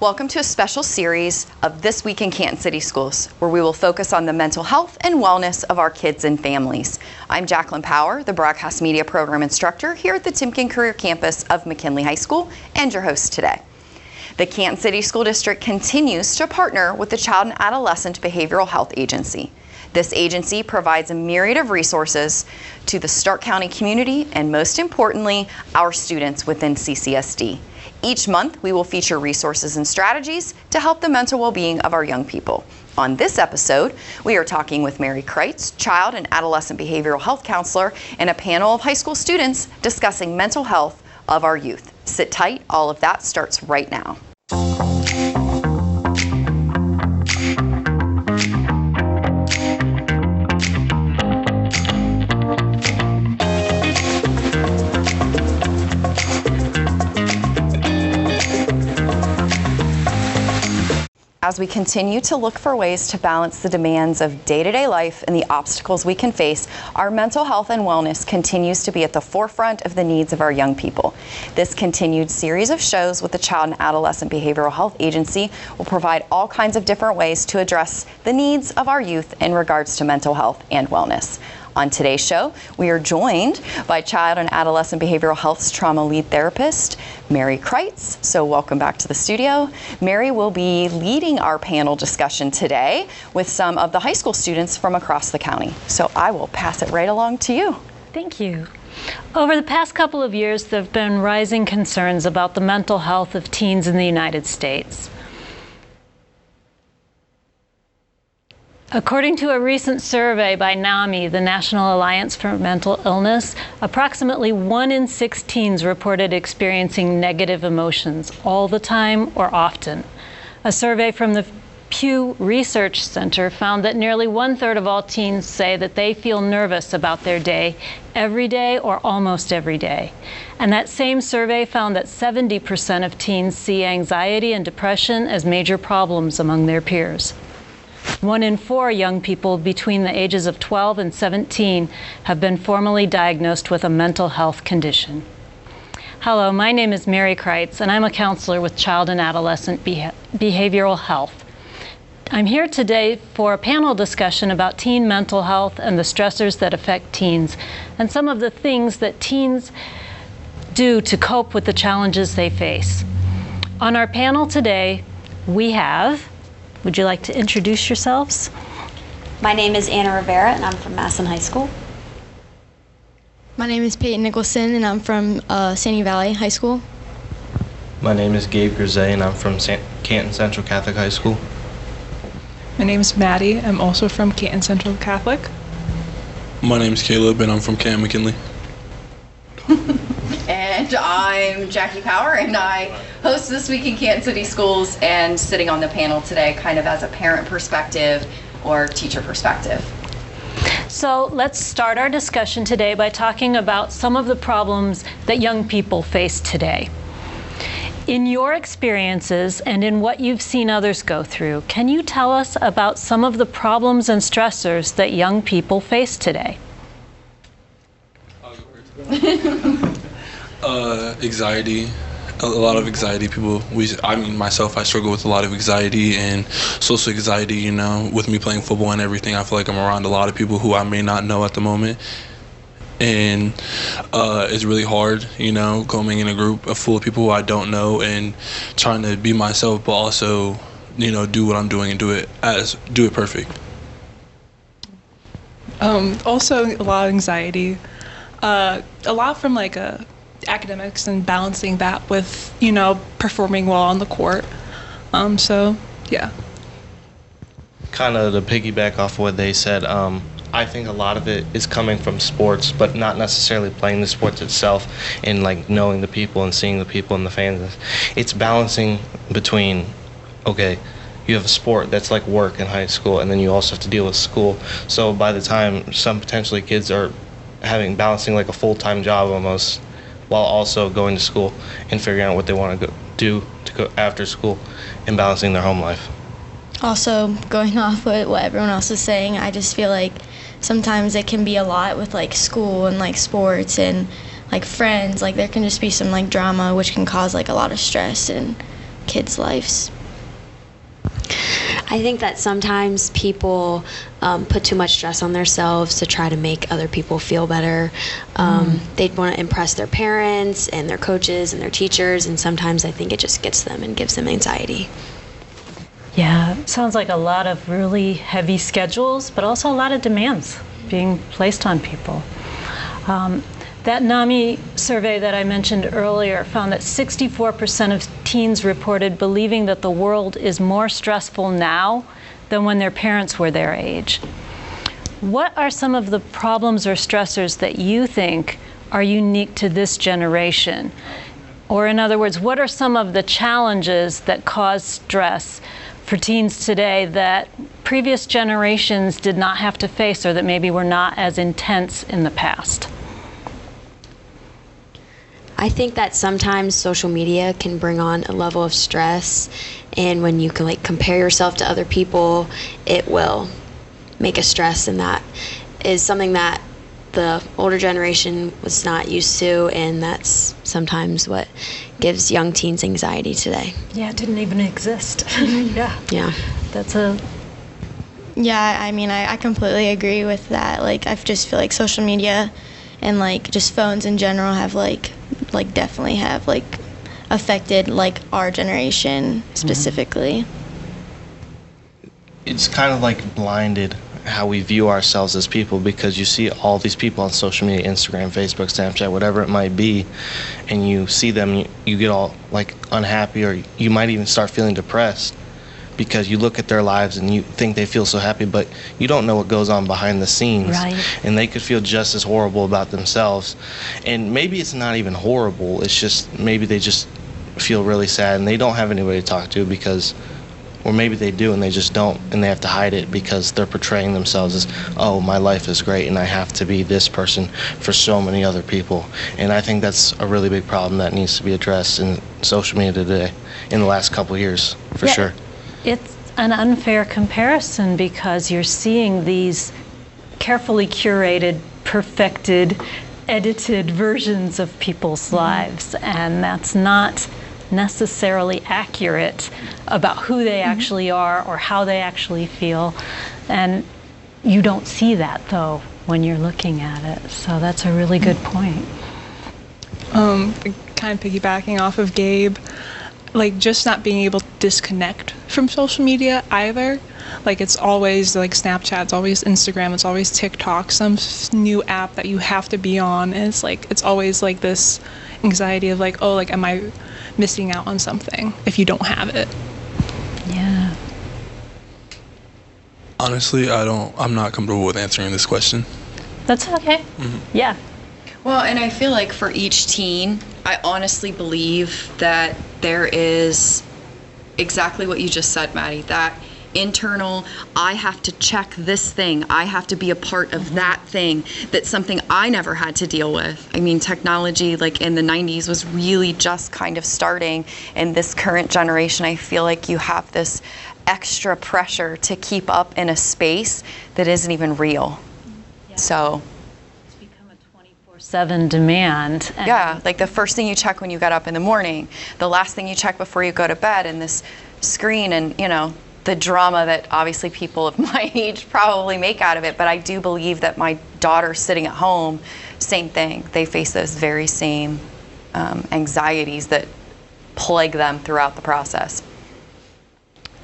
Welcome to a special series of This Week in Canton City Schools, where we will focus on the mental health and wellness of our kids and families. I'm Jacki Power, the Broadcast Media Program Instructor here at the Timken Career Campus of McKinley High School, and your host today. The Canton City School District continues to partner with the Child and Adolescent Behavioral Health Agency. This agency provides a myriad of resources to the Stark County community and, most importantly, our students within CCSD. Each month, we will feature resources and strategies to help the mental well-being of our young people. On this episode, we are talking with Mary Kreitz, Child and Adolescent Behavioral Health Counselor, and a panel of high school students discussing mental health of our youth. Sit tight, all of that starts right now. As we continue to look for ways to balance the demands of day-to-day life and the obstacles we can face, our mental health and wellness continues to be at the forefront of the needs of our young people. This continued series of shows with the Child and Adolescent Behavioral Health Agency will provide all kinds of different ways to address the needs of our youth in regards to mental health and wellness. On today's show, we are joined by Child and Adolescent Behavioral Health's trauma lead therapist, Mary Kreitz. So welcome back to the studio. Mary will be leading our panel discussion today with some of the high school students from across the county. So I will pass it right along to you. Thank you. Over the past couple of years, there have been rising concerns about the mental health of teens in the United States. According to a recent survey by NAMI, the National Alliance for Mental Illness, approximately 1 in 6 teens reported experiencing negative emotions all the time or often. A survey from the Pew Research Center found that nearly 1/3 of all teens say that they feel nervous about their day every day or almost every day. And that same survey found that 70% of teens see anxiety and depression as major problems among their peers. 1 in 4 young people between the ages of 12 and 17 have been formally diagnosed with a mental health condition. Hello, my name is Mary Kreitz, and I'm a counselor with Child and Adolescent Behavioral Health. I'm here today for a panel discussion about teen mental health and the stressors that affect teens, and some of the things that teens do to cope with the challenges they face. On our panel today, we have... Would you like to introduce yourselves? My name is Anna Rivera, and I'm from Massillon High School. My name is Peyton Nicholson, and I'm from Sandy Valley High School. My name is Gabe Grisey, and I'm from Canton Central Catholic High School. My name is Maddie. I'm also from Canton Central Catholic. My name is Caleb, and I'm from Canton McKinley. And I'm Jacki Power, and I host This Week in Canton City Schools, and sitting on the panel today kind of as a parent perspective or teacher perspective. So let's start our discussion today by talking about some of the problems that young people face today. In your experiences and in what you've seen others go through, can you tell us about some of the problems and stressors that young people face today? Anxiety, a lot of anxiety. Myself, I struggle with a lot of anxiety and social anxiety, you know, with me playing football and everything. I feel like I'm around a lot of people who I may not know at the moment. And it's really hard, you know, coming in a group full of people who I don't know and trying to be myself, but also, you know, do what I'm doing and do it perfect. Also, a lot of anxiety. A lot from academics and balancing that with, you know, performing well on the court. So, yeah. Kind of to piggyback off what they said, I think a lot of it is coming from sports, but not necessarily playing the sports itself and knowing the people and seeing the people and the fans. It's balancing between, okay, you have a sport that's like work in high school, and then you also have to deal with school. So by the time some potentially kids are balancing like a full-time job almost, while also going to school and figuring out what they want to do after school and balancing their home life. Also, going off with what everyone else is saying, I just feel like sometimes it can be a lot with school and sports and friends. There can just be some drama, which can cause a lot of stress and kids' lives. I think that sometimes people put too much stress on themselves to try to make other people feel better. They want to impress their parents and their coaches and their teachers, and sometimes I think it just gets them and gives them anxiety. Yeah, sounds like a lot of really heavy schedules, but also a lot of demands being placed on people. That NAMI survey that I mentioned earlier found that 64% of teens reported believing that the world is more stressful now than when their parents were their age. What are some of the problems or stressors that you think are unique to this generation? Or in other words, what are some of the challenges that cause stress for teens today that previous generations did not have to face, or that maybe were not as intense in the past? I think that sometimes social media can bring on a level of stress, and when you can like compare yourself to other people, it will make a stress, and that is something that the older generation was not used to, and that's sometimes what gives young teens anxiety today. Yeah, it didn't even exist. Yeah. That's a... Yeah, I mean, I completely agree with that. Like, I just feel like social media and like just phones in general have like definitely have like affected like our generation specifically. It's kind of like blinded how we view ourselves as people, because you see all these people on social media, Instagram, Facebook, Snapchat, whatever it might be, and you see them, you get all like unhappy, or you might even start feeling depressed because you look at their lives and you think they feel so happy, but you don't know what goes on behind the scenes. Right. And they could feel just as horrible about themselves. And maybe it's not even horrible, it's just maybe they just feel really sad and they don't have anybody to talk to, because, or maybe they do and they just don't, and they have to hide it because they're portraying themselves as, oh, my life is great and I have to be this person for so many other people. And I think that's a really big problem that needs to be addressed in social media today, in the last couple of years, for sure. It's an unfair comparison because you're seeing these carefully curated, perfected, edited versions of people's lives, and that's not necessarily accurate about who they actually are or how they actually feel. And you don't see that, though, when you're looking at it. So that's a really good point. Kind of piggybacking off of Gabe, like just not being able to disconnect from social media either. Like it's always like Snapchat, it's always Instagram, it's always TikTok, some new app that you have to be on, and it's like it's always like this anxiety of like, oh, like am I missing out on something if you don't have it? Yeah. Honestly, I'm not comfortable with answering this question. That's okay. Mm-hmm. Yeah. Well, and I feel like for each teen, I honestly believe that there is exactly what you just said, Maddie, that internal, I have to check this thing, I have to be a part of that thing, that's something I never had to deal with. I mean, technology like in the 90s was really just kind of starting, and this current generation, I feel like you have this extra pressure to keep up in a space that isn't even real. Yeah. So It's become a 24/7 demand. yeah, like the first thing you check when you get up in the morning, the last thing you check before you go to bed, and this screen, and you know, the drama that obviously people of my age probably make out of it. But I do believe that my daughter sitting at home, same thing. They face those very same anxieties that plague them throughout the process.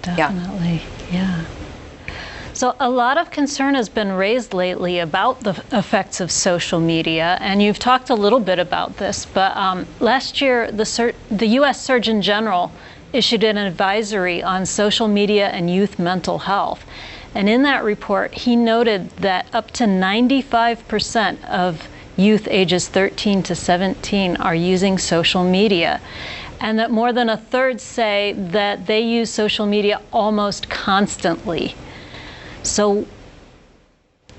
Definitely, yeah. So a lot of concern has been raised lately about the effects of social media, and you've talked a little bit about this, but last year the U.S. Surgeon General issued an advisory on social media and youth mental health. And in that report, he noted that up to 95% of youth ages 13 to 17 are using social media, and that more than a third say that they use social media almost constantly. So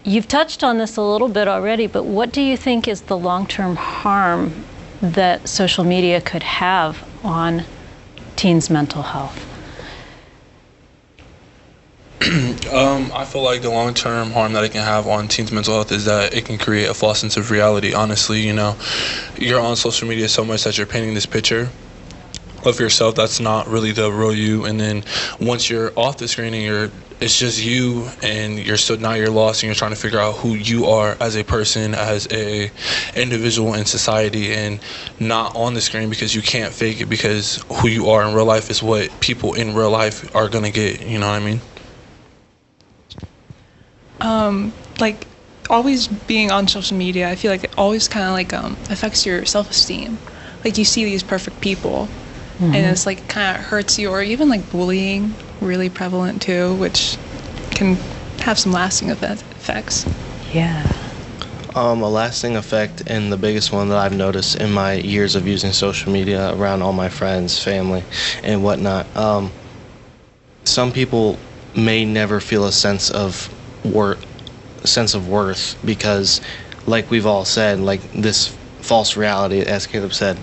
you've touched on this a little bit already, but what do you think is the long-term harm that social media could have on teens' mental health? I feel like the long-term harm that it can have on teens' mental health is that it can create a false sense of reality. Honestly, you know, you're on social media so much that you're painting this picture of yourself that's not really the real you. And then once you're off the screen and it's just you, and now you're lost, and you're trying to figure out who you are as a person, as a individual in society, and not on the screen, because you can't fake it, because who you are in real life is what people in real life are gonna get. You know what I mean? Like always being on social media, I feel like it always kind of like affects your self-esteem. Like you see these perfect people, and it's like kind of hurts you, or even like bullying, really prevalent too, which can have some lasting effects. Yeah. A lasting effect, and the biggest one that I've noticed in my years of using social media around all my friends, family, and whatnot, some people may never feel a sense of worth because, like we've all said, like this false reality, as Caleb said,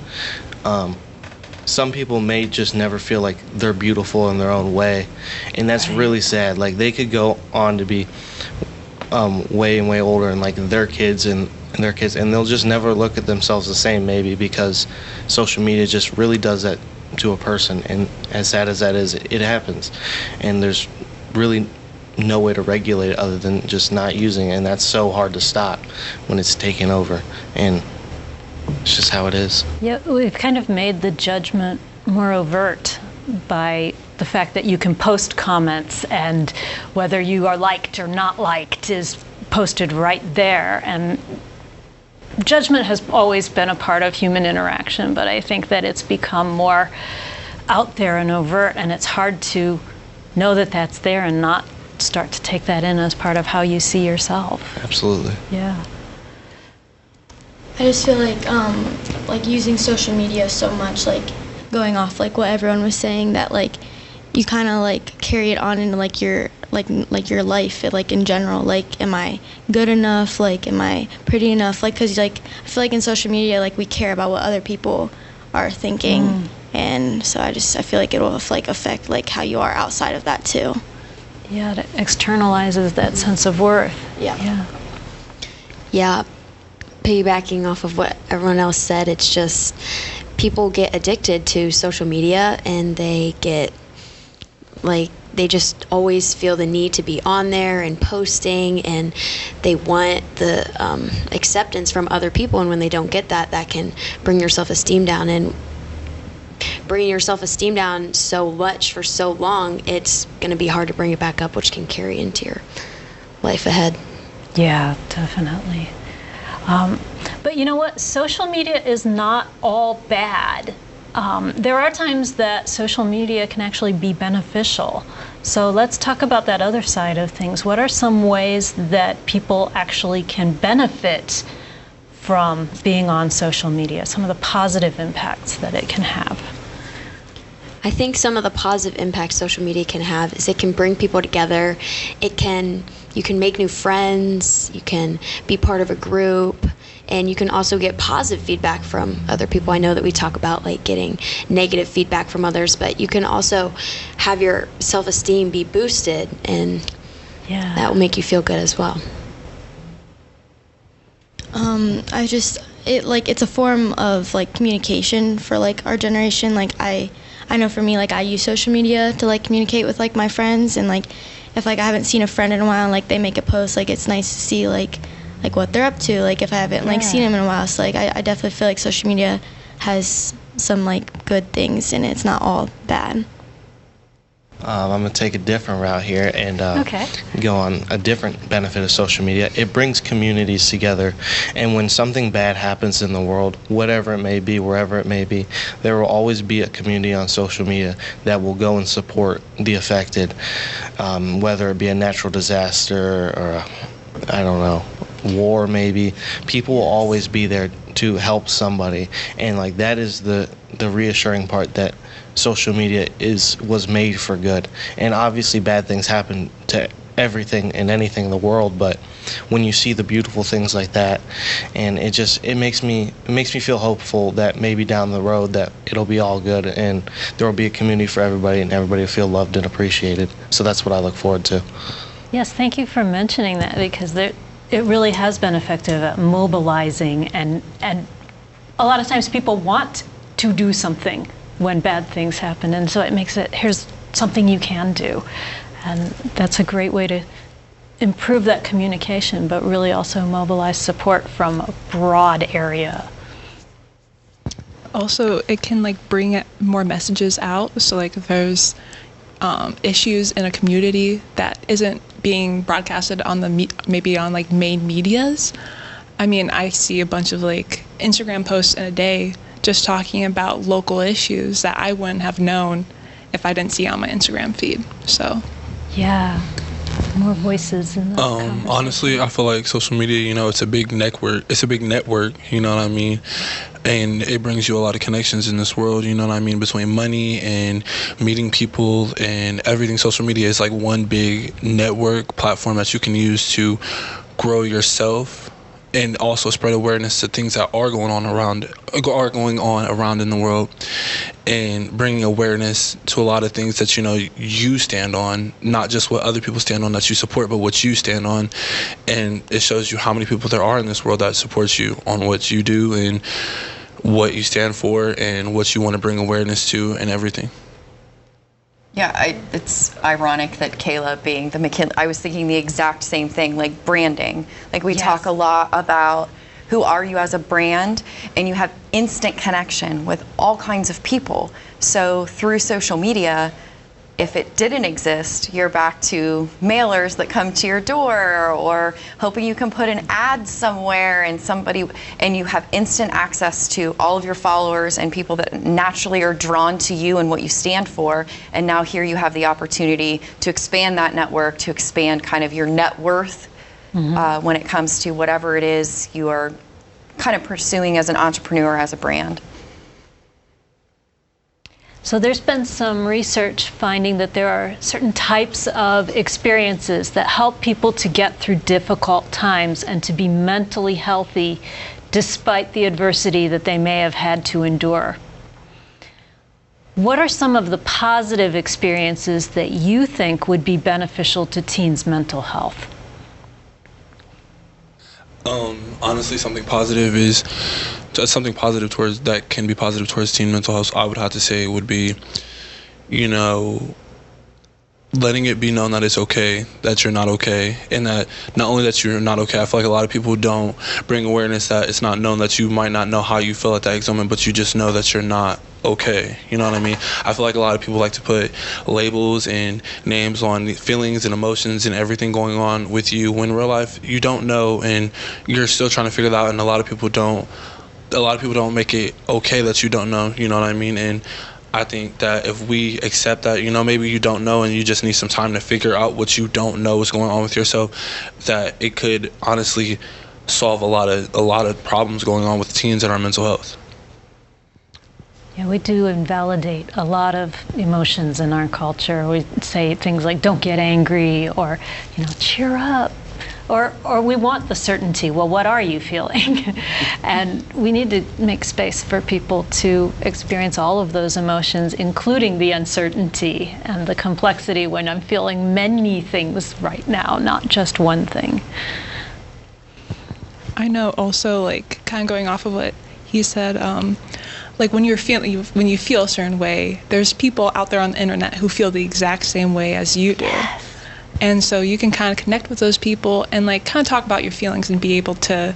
some people may just never feel like they're beautiful in their own way, and that's really sad. Like they could go on to be way and way older, and like their kids and they'll just never look at themselves the same, maybe because social media just really does that to a person. And as sad as that is, it happens, and there's really no way to regulate it other than just not using it, and that's so hard to stop when it's taken over, and it's just how it is. Yeah, we've kind of made the judgment more overt by the fact that you can post comments, and whether you are liked or not liked is posted right there. And judgment has always been a part of human interaction, but I think that it's become more out there and overt, and it's hard to know that that's there and not start to take that in as part of how you see yourself. Absolutely. Yeah. I just feel like using social media so much, like going off like what everyone was saying, that like you kind of like carry it on into like your life, like in general. Like, am I good enough? Like, am I pretty enough? Like, cause like I feel like in social media, like we care about what other people are thinking, and so I feel like it will like affect like how you are outside of that too. Yeah, it externalizes that sense of worth. Yeah. Yeah. Piggybacking off of what everyone else said, it's just people get addicted to social media, and they get like they just always feel the need to be on there and posting, and they want the acceptance from other people, and when they don't get that, that can bring your self-esteem down, and bringing your self-esteem down so much for so long, it's going to be hard to bring it back up, which can carry into your life ahead. Yeah, definitely. But you know what? Social media is not all bad. There are times that social media can actually be beneficial. So let's talk about that other side of things. What are some ways that people actually can benefit from being on social media? Some of the positive impacts that it can have? I think some of the positive impacts social media can have is it can bring people together. You can make new friends, you can be part of a group, and you can also get positive feedback from other people. I know that we talk about like getting negative feedback from others, but you can also have your self-esteem be boosted, and that will make you feel good as well. It's a form of like communication for like our generation. Like I know for me, like I use social media to like communicate with like my friends, and like if like I haven't seen a friend in a while, and like they make a post, like it's nice to see like what they're up to, like if I haven't like seen them in a while. So like I definitely feel like social media has some like good things, and it's not all bad. I'm going to take a different route here and go on a different benefit of social media. It brings communities together, and when something bad happens in the world, whatever it may be, wherever it may be, there will always be a community on social media that will go and support the affected, whether it be a natural disaster or war maybe. People will always be there to help somebody, and like that is the reassuring part, that social media was made for good. And obviously bad things happen to everything and anything in the world, but when you see the beautiful things like that, and it makes me feel hopeful that maybe down the road that it'll be all good, and there will be a community for everybody, and everybody will feel loved and appreciated. So that's what I look forward to. Yes, thank you for mentioning that, because it really has been effective at mobilizing, and a lot of times people want to do something when bad things happen. And so it makes it, here's something you can do. And that's a great way to improve that communication, but really also mobilize support from a broad area. Also, it can like bring more messages out. So like if there's issues in a community that isn't being broadcasted on the maybe on like main medias. I mean, I see a bunch of like Instagram posts in a day just talking about local issues that I wouldn't have known if I didn't see on my Instagram feed. So yeah, more voices in the honestly, I feel like social media, you know, it's a big network. It's a big network, you know what I mean? And it brings you a lot of connections in this world, you know what I mean, between money and meeting people and everything. Social media is like one big network platform that you can use to grow yourself and also spread awareness to things that are going on around in the world, and bringing awareness to a lot of things that, you know, you stand on, not just what other people stand on that you support, but what you stand on. And it shows you how many people there are in this world that supports you on what you do and what you stand for and what you want to bring awareness to and everything. Yeah, it's ironic that Kayla being the McKinley, I was thinking the exact same thing, like branding. Like we talk a lot about who are you as a brand, and you have instant connection with all kinds of people. So through social media, if it didn't exist, you're back to mailers that come to your door, or hoping you can put an ad somewhere and you have instant access to all of your followers and people that naturally are drawn to you and what you stand for. And now here you have the opportunity to expand that network, to expand kind of your net worth when it comes to whatever it is you are kind of pursuing as an entrepreneur, as a brand. So there's been some research finding that there are certain types of experiences that help people to get through difficult times and to be mentally healthy despite the adversity that they may have had to endure. What are some of the positive experiences that you think would be beneficial to teens' mental health? Honestly, something positive towards that can be positive towards teen mental health, I would have to say would be, you know, letting it be known that it's okay, that you're not okay, and that not only that you're not okay, I feel like a lot of people don't bring awareness that it's not known that you might not know how you feel at that exact moment, but you just know that you're not okay. You know what I mean? I feel like a lot of people like to put labels and names on feelings and emotions and everything going on with you, when in real life you don't know and you're still trying to figure that out, and a lot of people don't make it okay that you don't know, you know what I mean? And I think that if we accept that, you know, maybe you don't know and you just need some time to figure out what you don't know is going on with yourself, that it could honestly solve a lot of problems going on with teens and our mental health. Yeah, we do invalidate a lot of emotions in our culture. We say things like, don't get angry, or, you know, cheer up. Or we want the certainty. Well, what are you feeling? And we need to make space for people to experience all of those emotions, including the uncertainty and the complexity when I'm feeling many things right now, not just one thing. I know also, like, kind of going off of what he said, like when you feel a certain way, there's people out there on the internet who feel the exact same way as you do. Yes. And so you can kind of connect with those people and like kind of talk about your feelings and be able to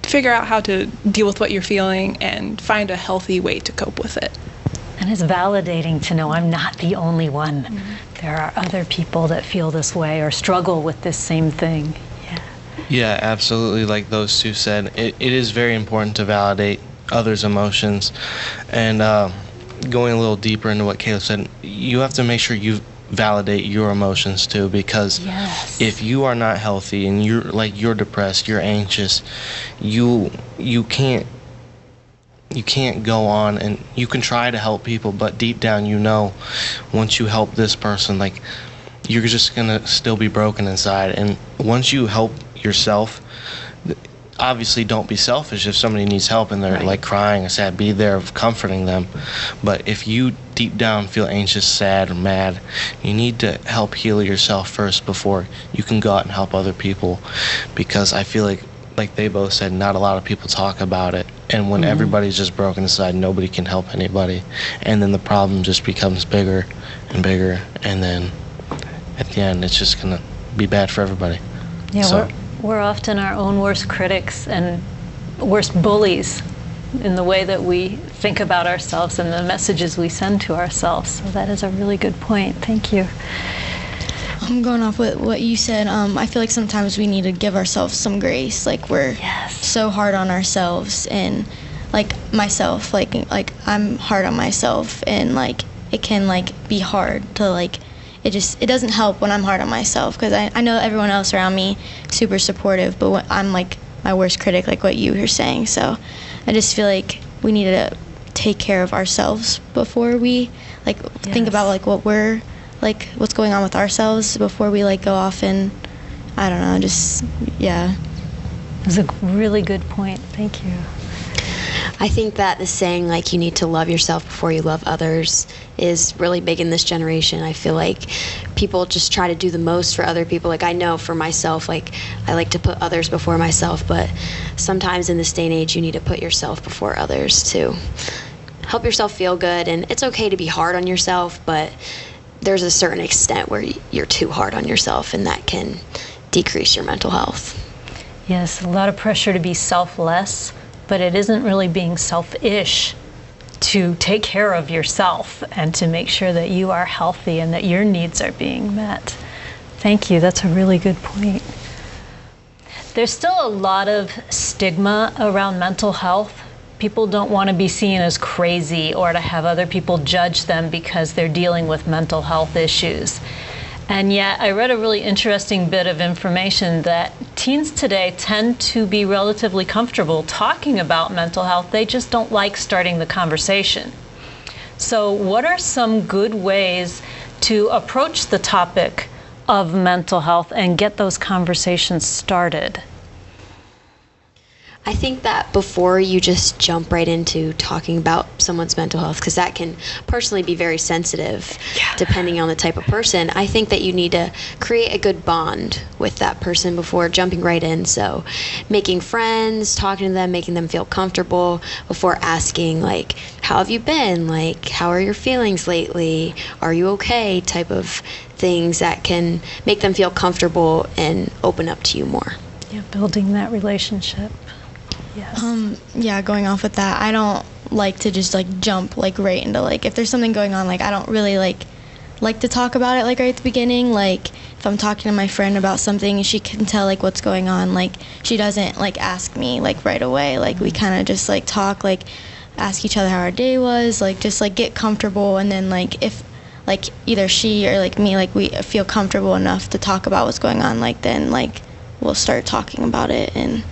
figure out how to deal with what you're feeling and find a healthy way to cope with it. And it's validating to know I'm not the only one. Mm-hmm. There are other people that feel this way or struggle with this same thing. Yeah, absolutely. Like those two said, it is very important to validate others' emotions. And going a little deeper into what Caleb said, you have to make sure you validate your emotions too, because if you are not healthy and you're depressed, you're anxious, you can't go on, and you can try to help people, but deep down you know once you help this person, like, you're just gonna still be broken inside. And once you help yourself, obviously don't be selfish. If somebody needs help and they're like crying or sad, be there comforting them. But if you deep down feel anxious, sad, or mad, you need to help heal yourself first before you can go out and help other people. Because I feel like like they both said, not a lot of people talk about it. And when everybody's just broken inside, nobody can help anybody. And then the problem just becomes bigger and bigger. And then at the end, it's just going to be bad for everybody. Yeah, so, we're often our own worst critics and worst bullies in the way that we think about ourselves and the messages we send to ourselves. So that is a really good point. Thank you. I'm going off with what you said. I feel like sometimes we need to give ourselves some grace. Like we're so hard on ourselves, and like myself, like I'm hard on myself, and like it can like be hard to like. It doesn't help when I'm hard on myself, because I know everyone else around me super supportive, but when I'm like my worst critic, like what you were saying. So I just feel like we need to take care of ourselves before we like think about like what we're like what's going on with ourselves before we like go off and I don't know, just That's a really good point. Thank you. I think that the saying, like, you need to love yourself before you love others is really big in this generation. I feel like people just try to do the most for other people. Like, I know for myself, like, I like to put others before myself, but sometimes in this day and age, you need to put yourself before others to help yourself feel good. And it's okay to be hard on yourself, but there's a certain extent where you're too hard on yourself, and that can decrease your mental health. Yes, a lot of pressure to be selfless, but it isn't really being selfish to take care of yourself and to make sure that you are healthy and that your needs are being met. Thank you. That's a really good point. There's still a lot of stigma around mental health. People don't want to be seen as crazy or to have other people judge them because they're dealing with mental health issues. And yet, I read a really interesting bit of information that teens today tend to be relatively comfortable talking about mental health. They just don't like starting the conversation. So what are some good ways to approach the topic of mental health and get those conversations started? I think that before you just jump right into talking about someone's mental health, because that can personally be very sensitive depending on the type of person, I think that you need to create a good bond with that person before jumping right in. So making friends, talking to them, making them feel comfortable before asking, like, how have you been? Like, how are your feelings lately? Are you okay? Type of things that can make them feel comfortable and open up to you more. Yeah, building that relationship. Yes. Going off with that, I don't like to just like jump like right into like if there's something going on, like I don't really like to talk about it like right at the beginning. Like if I'm talking to my friend about something and she can tell like what's going on, like she doesn't like ask me like right away. Like we kind of just like talk, like ask each other how our day was, like just like get comfortable, and then like if like either she or like me, like we feel comfortable enough to talk about what's going on, like then like we'll start talking about it. And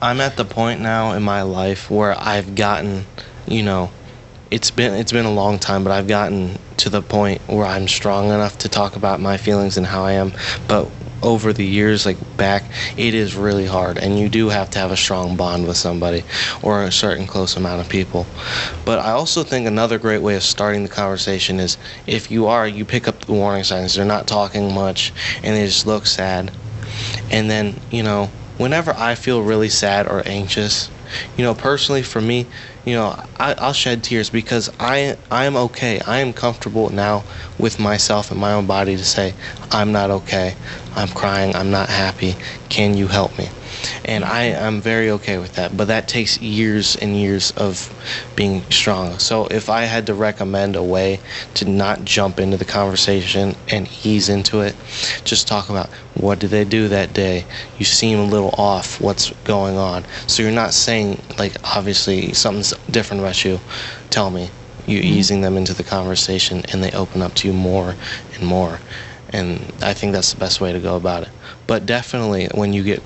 I'm at the point now in my life where I've gotten, it's been a long time, but I've gotten to the point where I'm strong enough to talk about my feelings and how I am. But over the years, like back, it is really hard, and you do have to have a strong bond with somebody or a certain close amount of people. But I also think another great way of starting the conversation is if you pick up the warning signs. They're not talking much and they just look sad. And then, whenever I feel really sad or anxious, personally for me, I'll shed tears because I am okay. I am comfortable now with myself and my own body to say, I'm not okay. I'm crying. I'm not happy. Can you help me? And I'm very okay with that. But that takes years and years of being strong. So if I had to recommend a way to not jump into the conversation and ease into it, just talk about what did they do that day? You seem a little off. What's going on? So you're not saying, like, obviously something's different about you. Tell me. You're easing them into the conversation, and they open up to you more and more. And I think that's the best way to go about it. But definitely when you get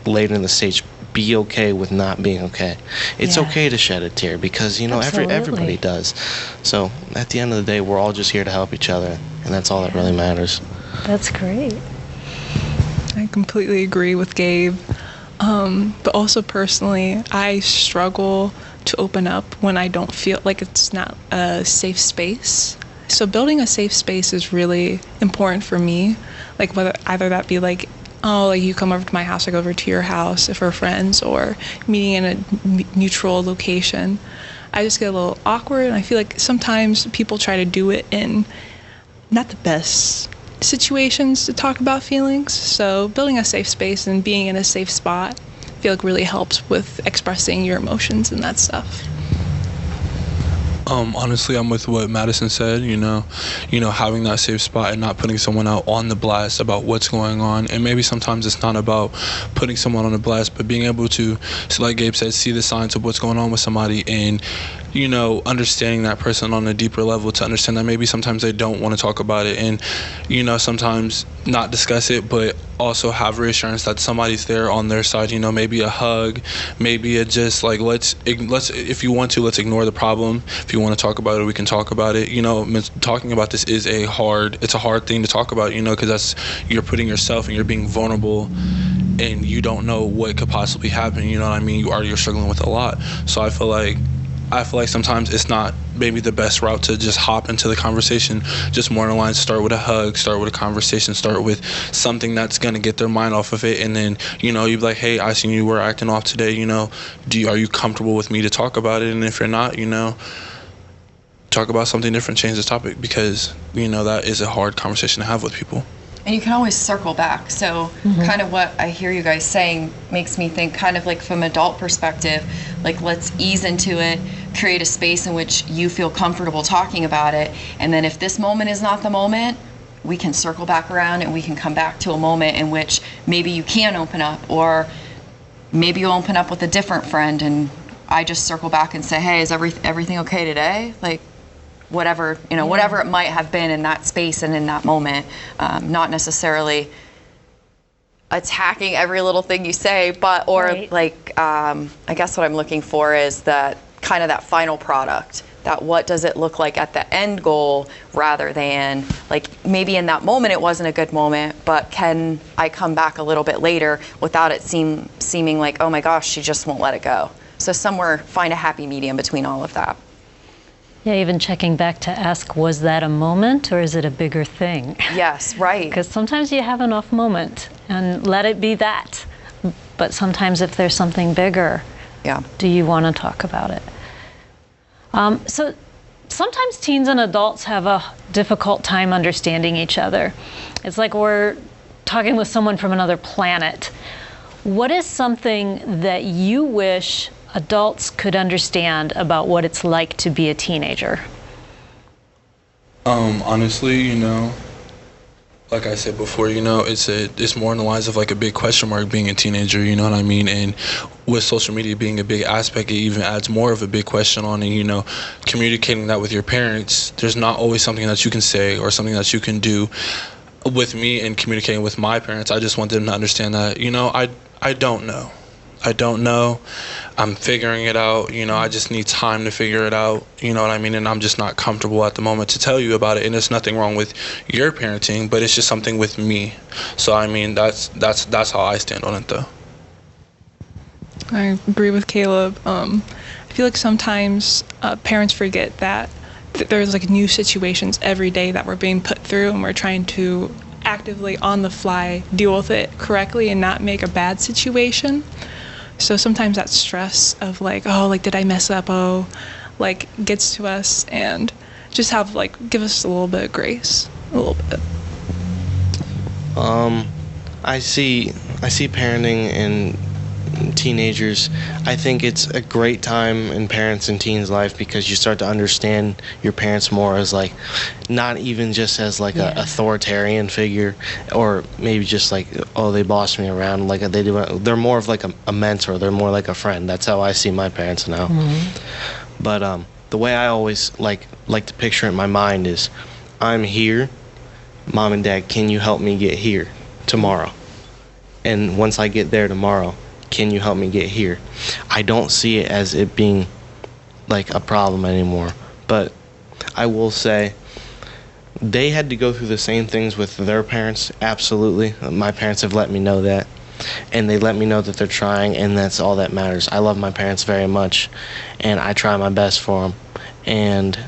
later in the stage, be okay with not being okay. It's okay to shed a tear because everybody does. So at the end of the day, we're all just here to help each other, and that's all that really matters. That's great. I completely agree with Gabe. But also personally, I struggle to open up when I don't feel like it's not a safe space. So building a safe space is really important for me. Like whether either that be like, oh, like you come over to my house, I go over to your house if we're friends, or meeting in a neutral location. I just get a little awkward, and I feel like sometimes people try to do it in not the best situations to talk about feelings. So building a safe space and being in a safe spot, I feel like really helps with expressing your emotions and that stuff. Honestly, I'm with what Madison said, having that safe spot and not putting someone out on the blast about what's going on. And maybe sometimes it's not about putting someone on the blast, but being able to, like Gabe said, see the signs of what's going on with somebody and, understanding that person on a deeper level, to understand that maybe sometimes they don't want to talk about it, and, sometimes not discuss it, but also have reassurance that somebody's there on their side, maybe a hug, maybe a just like, let's if you want to, let's ignore the problem. If you want to talk about it, we can talk about it. Talking about this is a hard thing to talk about, because you're putting yourself and you're being vulnerable, and you don't know what could possibly happen, you know what I mean? You're struggling with a lot. So I feel like sometimes it's not maybe the best route to just hop into the conversation. Just more in the lines, start with a hug, start with a conversation, start with something that's going to get their mind off of it. And then, you'd be like, hey, I seen you were acting off today, are you comfortable with me to talk about it? And if you're not, talk about something different, change the topic, because, that is a hard conversation to have with people. And you can always circle back. So kind of what I hear you guys saying makes me think kind of like from an adult perspective, like let's ease into it, create a space in which you feel comfortable talking about it. And then if this moment is not the moment, we can circle back around and we can come back to a moment in which maybe you can open up, or maybe you'll open up with a different friend and I just circle back and say, hey, is everything okay today? Like, whatever it might have been in that space and in that moment, not necessarily attacking every little thing you say, but right. I guess what I'm looking for is that kind of that final product, that what does it look like at the end goal, rather than like maybe in that moment it wasn't a good moment, but can I come back a little bit later without it seeming like, oh my gosh, she just won't let it go. So somewhere find a happy medium between all of that. Yeah, even checking back to ask, was that a moment or is it a bigger thing? Yes, right. Because sometimes you have an off moment and let it be that. But sometimes if there's something bigger, do you want to talk about it? So sometimes teens and adults have a difficult time understanding each other. It's like we're talking with someone from another planet. What is something that you wish adults could understand about what it's like to be a teenager? Honestly, like I said before, it's more in the lines of like a big question mark being a teenager, you know what I mean? And with social media being a big aspect, it even adds more of a big question on it, communicating that with your parents. There's not always something that you can say or something that you can do. With me and communicating with my parents, I just want them to understand that, I don't know. I don't know. I'm figuring it out. I just need time to figure it out. You know what I mean? And I'm just not comfortable at the moment to tell you about it. And there's nothing wrong with your parenting, but it's just something with me. So I mean, that's how I stand on it, though. I agree with Caleb. I feel like sometimes parents forget that there's like new situations every day that we're being put through, and we're trying to actively on the fly deal with it correctly and not make a bad situation. So sometimes that stress of like, oh, like, did I mess up? Oh, like, gets to us, and just have like, give us a little bit of grace, a little bit. I see parenting in teenagers. I think it's a great time in parents and teens' life, because you start to understand your parents more as like, not even just as like a authoritarian figure, or maybe just like, oh, they boss me around, like they do. They're more of like a mentor. They're more like a friend. That's how I see my parents now. Mm-hmm. But the way I always like to picture it in my mind is, I'm here, Mom and Dad, can you help me get here tomorrow? And once I get there tomorrow, can you help me get here? I don't see it as it being like a problem anymore. But I will say, they had to go through the same things with their parents, absolutely. My parents have let me know that. And they let me know that they're trying, and that's all that matters. I love my parents very much, and I try my best for them. And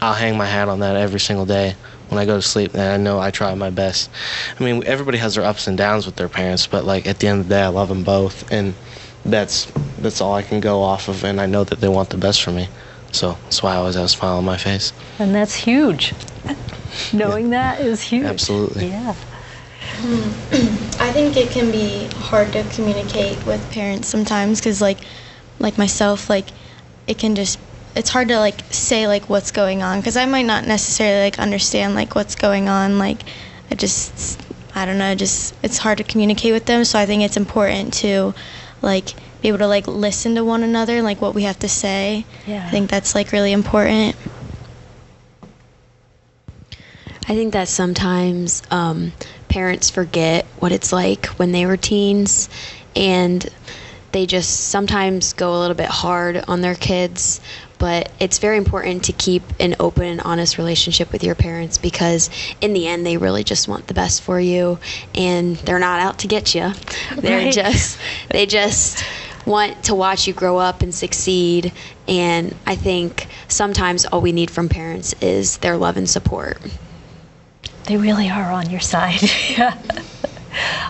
I'll hang my hat on that every single day when I go to sleep, and I know I try my best. I mean, everybody has their ups and downs with their parents, but like at the end of the day, I love them both, and that's all I can go off of, and I know that they want the best for me. So that's why I always have a smile on my face. And that's huge. Knowing that is huge. Absolutely. Yeah. I think it can be hard to communicate with parents sometimes because like myself, like it's hard to like say like what's going on because I might not necessarily like understand like what's going on. Like I don't know, it's hard to communicate with them. So I think it's important to like be able to like listen to one another and like what we have to say. Yeah. I think that's like really important. I think that sometimes parents forget what it's like when they were teens, and they just sometimes go a little bit hard on their kids. But it's very important to keep an open and honest relationship with your parents because in the end, they really just want the best for you, and they're not out to get you. They just want to watch you grow up and succeed. And I think sometimes all we need from parents is their love and support. They really are on your side. Yeah.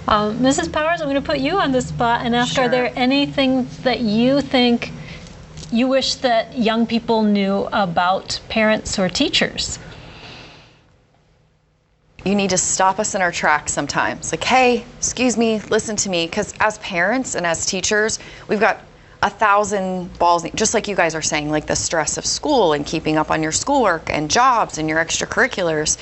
Mrs. Powers, I'm going to put you on the spot and ask, Sure. Are there anything that you think you wish that young people knew about parents or teachers? You need to stop us in our tracks sometimes. Like, hey, excuse me, listen to me. Because as parents and as teachers, we've got 1,000 balls, just like you guys are saying, like the stress of school and keeping up on your schoolwork and jobs and your extracurriculars.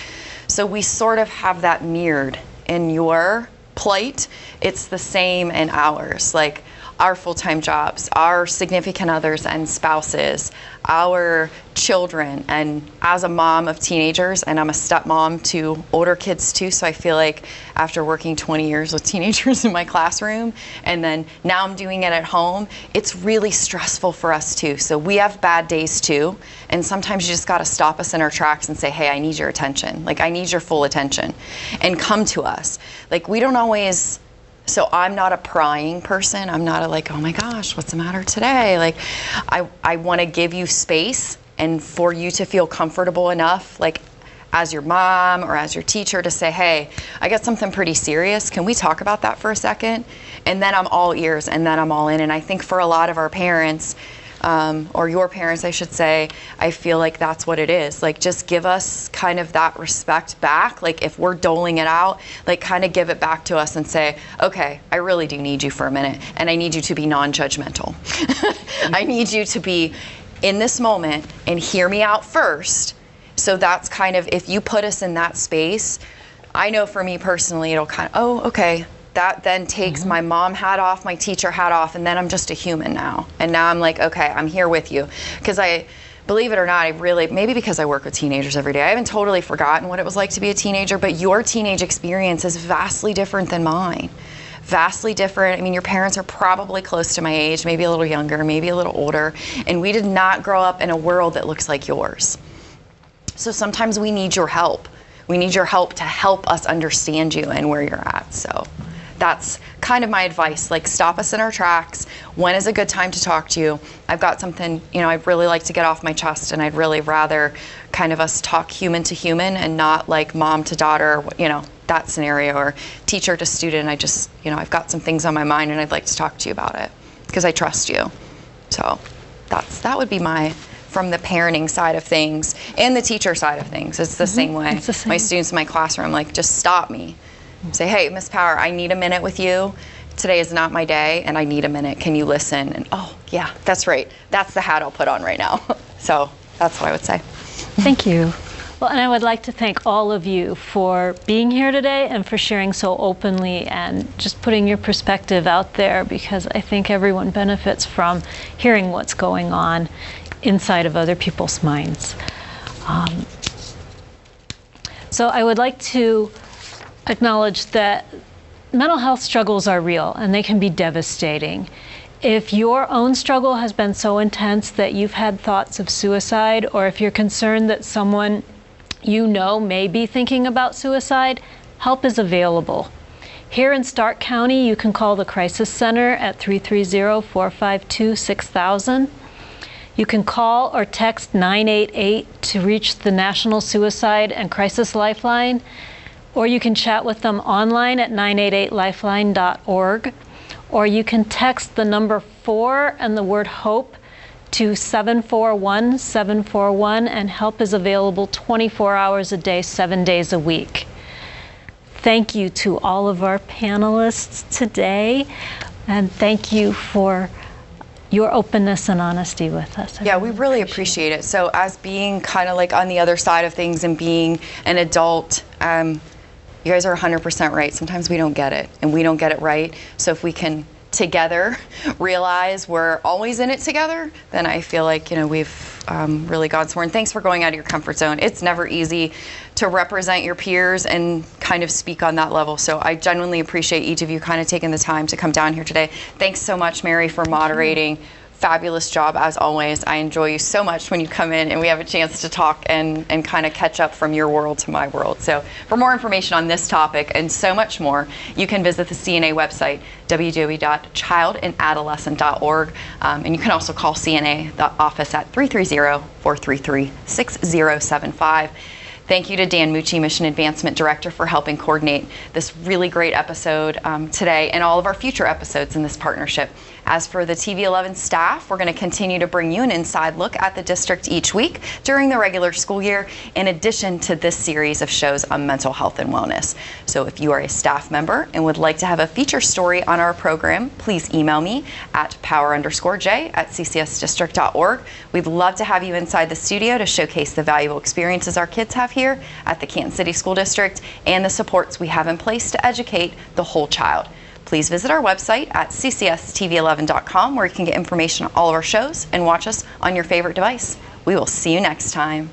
So we sort of have that mirrored in your plight. It's the same in ours. Like our full-time jobs, our significant others and spouses, our children, and as a mom of teenagers, and I'm a stepmom to older kids too, so I feel like after working 20 years with teenagers in my classroom, and then now I'm doing it at home, it's really stressful for us too. So we have bad days too, and sometimes you just gotta stop us in our tracks and say, hey, I need your attention. Like, I need your full attention, and come to us. Like, we don't always, so I'm not a prying person. I'm not a like, oh my gosh, what's the matter today? Like, I want to give you space and for you to feel comfortable enough, like as your mom or as your teacher, to say, hey, I got something pretty serious. Can we talk about that for a second? And then I'm all ears, and then I'm all in. And I think for a lot of our parents, or your parents, I should say, I feel like that's what it is. Like, just give us kind of that respect back. Like, if we're doling it out, like, kind of give it back to us and say, okay, I really do need you for a minute, and I need you to be non-judgmental. I need you to be in this moment and hear me out first. So that's kind of, if you put us in that space, I know for me personally, it'll kind of, oh, okay. That then takes my mom hat off, my teacher hat off, and then I'm just a human now. And now I'm like, okay, I'm here with you. Because I, believe it or not, I really, maybe because I work with teenagers every day, I haven't totally forgotten what it was like to be a teenager, but your teenage experience is vastly different than mine. Vastly different. I mean, your parents are probably close to my age, maybe a little younger, maybe a little older, and we did not grow up in a world that looks like yours. So sometimes we need your help. We need your help to help us understand you and where you're at. So that's kind of my advice. Like, stop us in our tracks. When is a good time to talk to you? I've got something, you know, I'd really like to get off my chest, and I'd really rather kind of us talk human to human and not like mom to daughter, you know, that scenario, or teacher to student. I just, you know, I've got some things on my mind and I'd like to talk to you about it because I trust you. So that would be my, from the parenting side of things and the teacher side of things. It's the same way. It's the same. My students in my classroom, like, just stop me. Say, hey, Miss Power, I need a minute with you. Today is not my day, and I need a minute. Can you listen? And oh, yeah, that's right. That's the hat I'll put on right now. So that's what I would say. Thank you. Well, and I would like to thank all of you for being here today and for sharing so openly and just putting your perspective out there, because I think everyone benefits from hearing what's going on inside of other people's minds. So I would like to acknowledge that mental health struggles are real and they can be devastating. If your own struggle has been so intense that you've had thoughts of suicide, or if you're concerned that someone you know may be thinking about suicide, help is available. Here in Stark County, you can call the Crisis Center at 330-452-6000. You can call or text 988 to reach the National Suicide and Crisis Lifeline, or you can chat with them online at 988lifeline.org, or you can text the number 4 and the word HOPE to 741-741, and help is available 24 hours a day, 7 days a week. Thank you to all of our panelists today, and thank you for your openness and honesty with us. Yeah, we really appreciate it. So as being kind of like on the other side of things and being an adult, you guys are 100% right. Sometimes we don't get it, and we don't get it right. So if we can together realize we're always in it together, then I feel like, you know, we've really gone somewhere. And thanks for going out of your comfort zone. It's never easy to represent your peers and kind of speak on that level. So I genuinely appreciate each of you kind of taking the time to come down here today. Thanks so much, Mary, for moderating. Fabulous job as always. I enjoy you so much when you come in and we have a chance to talk and kind of catch up from your world to my world. So for more information on this topic and so much more, you can visit the CNA website, www.childandadolescent.org. And you can also call CNA, the office, at 330-433-6075. Thank you to Dan Mucci, Mission Advancement Director, for helping coordinate this really great episode today and all of our future episodes in this partnership. As for the TV 11 staff, we're going to continue to bring you an inside look at the district each week during the regular school year, in addition to this series of shows on mental health and wellness. So if you are a staff member and would like to have a feature story on our program, please email me at power_j@ccsdistrict.org. We'd love to have you inside the studio to showcase the valuable experiences our kids have here at the Canton City School District and the supports we have in place to educate the whole child. Please visit our website at ccstv11.com, where you can get information on all of our shows and watch us on your favorite device. We will see you next time.